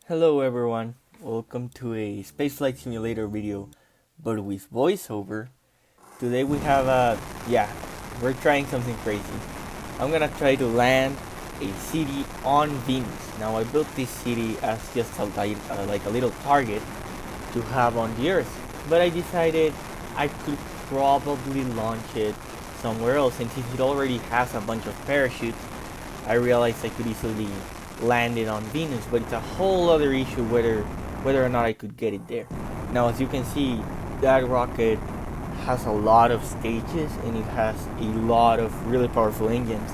Hello everyone, welcome to a SpaceFlight Simulator video, but with voiceover. Today we have we're trying something crazy. I'm gonna try to land a city on Venus. Now I built this city as just like a little target to have on the Earth, but I decided I could probably launch it somewhere else, and since it already has a bunch of parachutes, I realized I could easily land it on Venus, but it's a whole other issue whether or not I could get it there. Now, as you can see, that rocket has a lot of stages and it has a lot of really powerful engines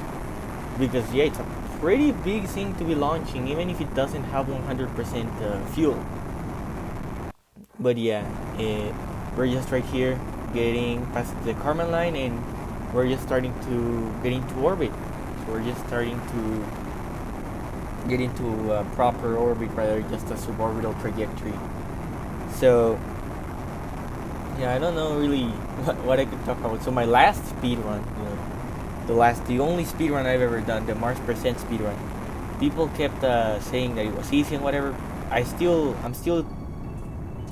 because it's a pretty big thing to be launching, even if it doesn't have 100% fuel. But we're just right here getting past the Kármán line and we're just starting to get into orbit. So we're just starting to get into a proper orbit rather just a suborbital trajectory. So I don't know really what I could talk about. So my last speed run, the only speed run I've ever done, the Mars percent speed run, people kept saying that it was easy and whatever. I'm still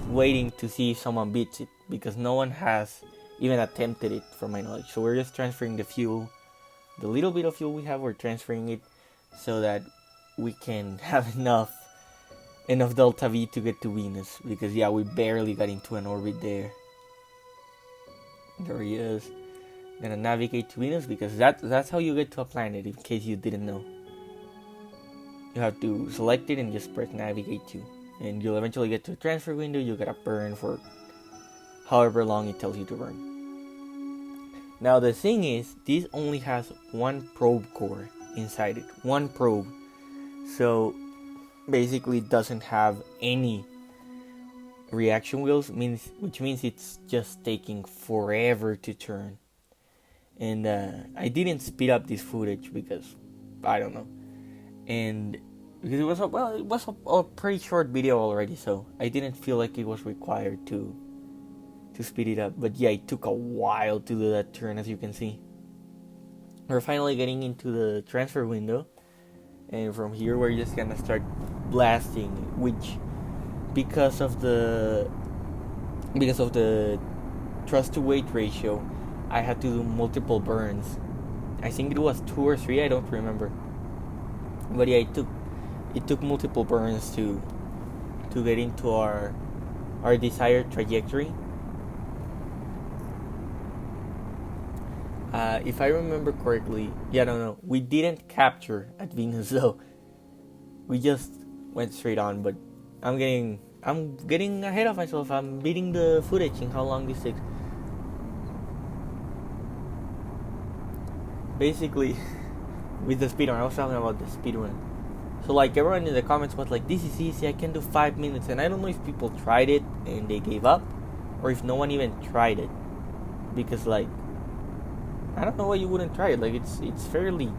waiting to see if someone beats it because no one has even attempted it from my knowledge. So we're just transferring the fuel, the little bit of fuel we have, we're transferring it so that we can have enough delta V to get to Venus, because we barely got into an orbit there. There he is. Gonna navigate to Venus because that's how you get to a planet, in case you didn't know. You have to select it and just press navigate to, and you'll eventually get to a transfer window. You gotta burn for however long it tells you to burn. Now the thing is, this only has one probe core inside it, one probe. So basically it doesn't have any reaction wheels, which means it's just taking forever to turn. And I didn't speed up this footage because I don't know, and because it was a pretty short video already, so I didn't feel like it was required to speed it up. But it took a while to do that turn, as you can see. We're finally getting into the transfer window, and from here we're just gonna start blasting, which because of the thrust to weight ratio, I had to do multiple burns. I think it was 2 or 3, I don't remember. But it took multiple burns to get into our desired trajectory. If I remember correctly, I don't know, we didn't capture at Venus though. We just went straight on, but I'm getting ahead of myself. I'm beating the footage in how long this takes. Basically, with the speedrun, I was talking about the speedrun. So like everyone in the comments was like, this is easy, I can do 5 minutes, and I don't know if people tried it and they gave up, or if no one even tried it, because like, I don't know why you wouldn't try it. Like it's fairly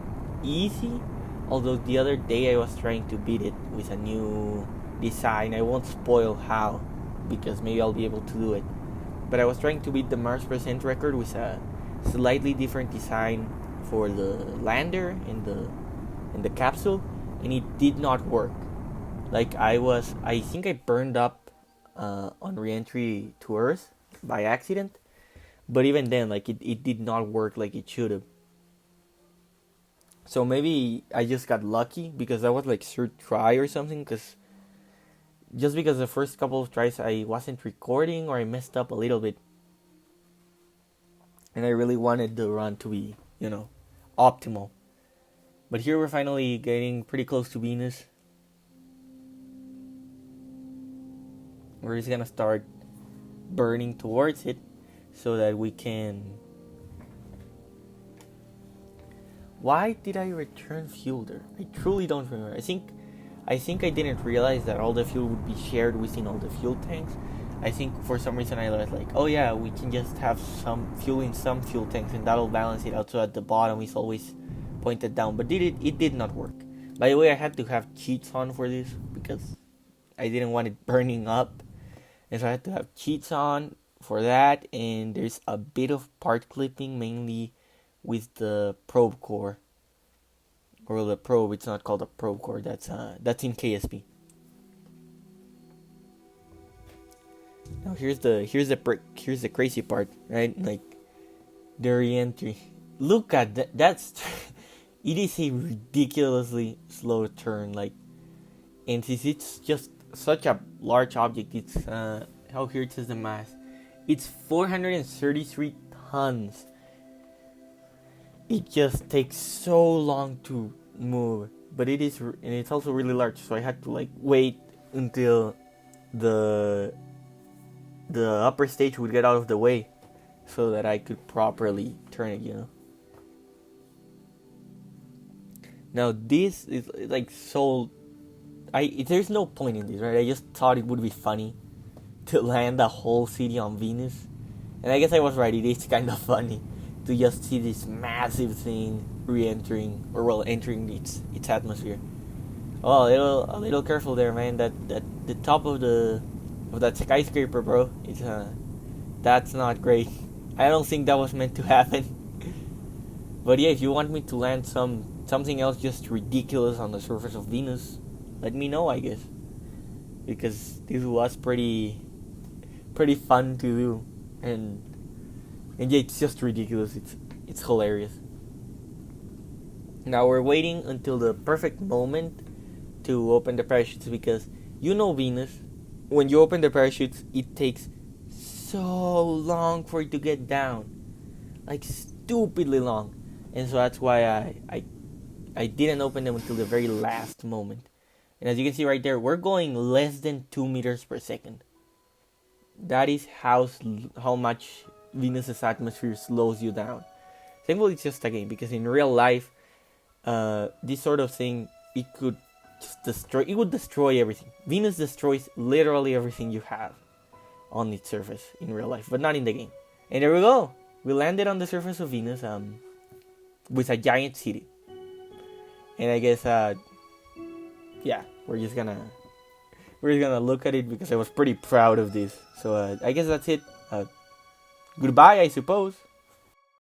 easy. Although the other day I was trying to beat it with a new design. I won't spoil how, because maybe I'll be able to do it. But I was trying to beat the Mars percent record with a slightly different design for the lander and the capsule, and it did not work. Like I think I burned up on re-entry to Earth by accident. But even then, like it did not work like it should have. So maybe I just got lucky because that was like third try or something. Because the first couple of tries I wasn't recording, or I messed up a little bit, and I really wanted the run to be, optimal. But here we're finally getting pretty close to Venus. We're just gonna start burning towards it, so that we can... Why did I return fuel there? I truly don't remember. I think I didn't realize that all the fuel would be shared within all the fuel tanks. I think for some reason I was like, oh yeah, we can just have some fuel in some fuel tanks and that'll balance it out, so at the bottom is always pointed down. But it did not work. By the way, I had to have cheats on for this because I didn't want it burning up. And so I had to have cheats on for that, and there's a bit of part clipping, mainly with the probe core, or the probe. It's not called a probe core. That's in KSP. Now here's the crazy part, right? Like the re-entry. Look at that. That's it is a ridiculously slow turn. Like, and since it's just such a large object, it's how here it says the mass. It's 433 tons. It just takes so long to move, but and it's also really large. So I had to like wait until the upper stage would get out of the way, so that I could properly turn it. Now this is like so. There's no point in this, right? I just thought it would be funny to land a whole city on Venus, and I guess I was right. It is kind of funny to just see this massive thing re-entering, or well, entering its atmosphere. Oh, a little careful there, man. That the top of that skyscraper, bro. It's that's not great. I don't think that was meant to happen. But yeah, if you want me to land something else just ridiculous on the surface of Venus, let me know, I guess, because this was pretty fun to do, and yeah, it's just ridiculous. It's hilarious. Now we're waiting until the perfect moment to open the parachutes, because Venus, when you open the parachutes, it takes so long for it to get down, like stupidly long, and so that's why I didn't open them until the very last moment. And as you can see right there, we're going less than 2 meters per second. That is how much Venus's atmosphere slows you down. Thankfully, it's just a game, because in real life, this sort of thing, it would destroy everything. Venus destroys literally everything you have on its surface in real life, but not in the game. And there we go. We landed on the surface of Venus, with a giant city. And I guess, yeah, we're just gonna look at it, because I was pretty proud of this. So I guess that's it. Goodbye, I suppose.